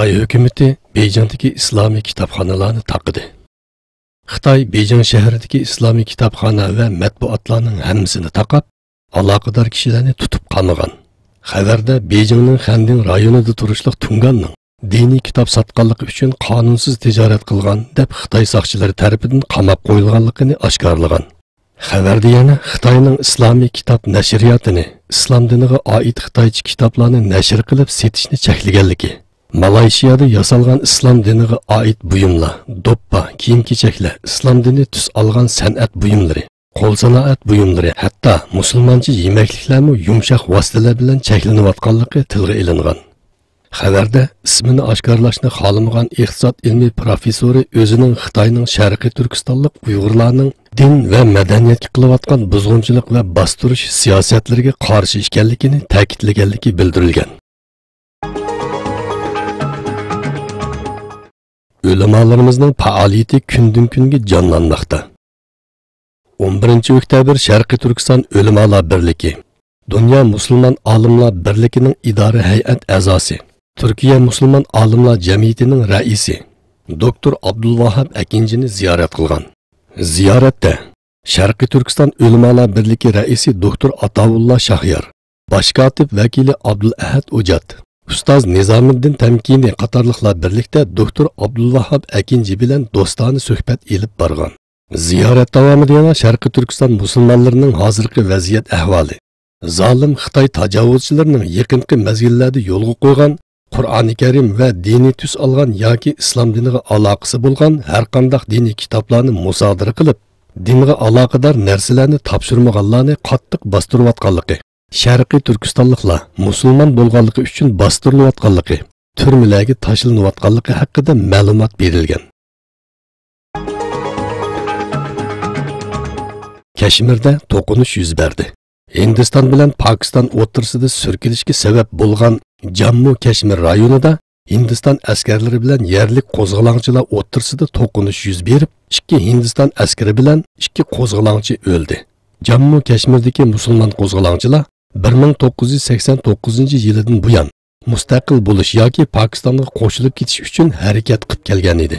Xitoy hukumati Beyjingdagi islomiy kitobxonalarni taqidi. Xitoy Beyjing shahridagi islomiy kitobxona va matbuotlarning hammasini taqab, aloqador kishilarni tutib qamagan. Xabarda Beyjingning Xanding rayonida turishliq Tunganning diniy kitob sotganligi uchun qonunsiz tijorat qilgan deb Xitoy soqchilari tomonidan qamab qo'yilganligini oshkorlagan. Xabarda yana Xitoyning islomiy kitob nashriyotini, islom diniga oid xitoycha kitoblarni nashr qilib setishni cheklaganligi, Malayziyada yasalgan islom diniga oid buyumlar, do'ppa, kiyim-kechaklar, islom dini tus olgan san'at buyumlari, qo'l sanoat buyumlari, hatto musulmoncha yemekliklarmi yumshoq vositalar bilan cheklanayotganligi tilga ilingan. Xabarda ismini oshkorlashni xohlamagan iqtisod ilmiy professori o'zining Xitoyning Sharqiy Turkistonlik Uyg'urlarning din va madaniyatga qilayotgan buzg'unchilik va bostirish siyosatlariga qarshi ekanligini ta'kidlaganligi bildirilgan. Ulamolarimizning faoliyati kundan-kunga jonlanmoqda. 11-oktyabr Sharqiy Turkiston Ulamolar birligi, Dunyo musulmon olimlar birligining idora hay'at a'zosi, Turkiya musulmon olimlar jamiyatining raisi doktor Abdulvahab Akinjini ziyorat qilgan. Ziyoratda Sharqiy Turkiston Ulamolar birligi raisi doktor Atavullah Shahyar, bosh kotib vakili Abdul Ahad Ujat, ustoz Nizomiddin Tamkini qatorliqlar birlikda doktor Abdulvahab Akinji bilan do'stona suhbat elib borgan. Ziyorat davomida yana Sharqiy Turkiston musulmonlarining hozirgi vaziyat ahvoli, zolim Xitoy tajovuzchilarining yaqinqi mezgillarda yo'lga qo'ygan Qur'oni Karim va diniy tus olgan yoki islom diniga aloqasi bo'lgan har qanday diniy kitoblarni musodara qilib, dinga aloqador narsalarni topshirmaganlarni qattiq bostirayotganligi, Sharqiy Turkistonliklar musulmon bo'lganligi uchun bostirilayotganligi, turmalarga tashlanayotganligi haqida ma'lumot berilgan. Kashmirda to'qinish yuz berdi. Hindiston bilan Pokiston o'rtasida surkilishga sabab bo'lgan Jammu Kashmir rayonida Hindiston askarlari bilan yerlik qo'zg'olonchilar o'rtasida to'qinish yuz berib, ikki Hindiston askari bilan ikki qo'zg'olonchi o'ldi. Jammu Kashmirdagi musulmon qo'zg'olonchilar 1989 yildan buyon mustaqil bo'lish yoki Pokistonga qo'shilib ketish uchun harakat qilib kelgan edi.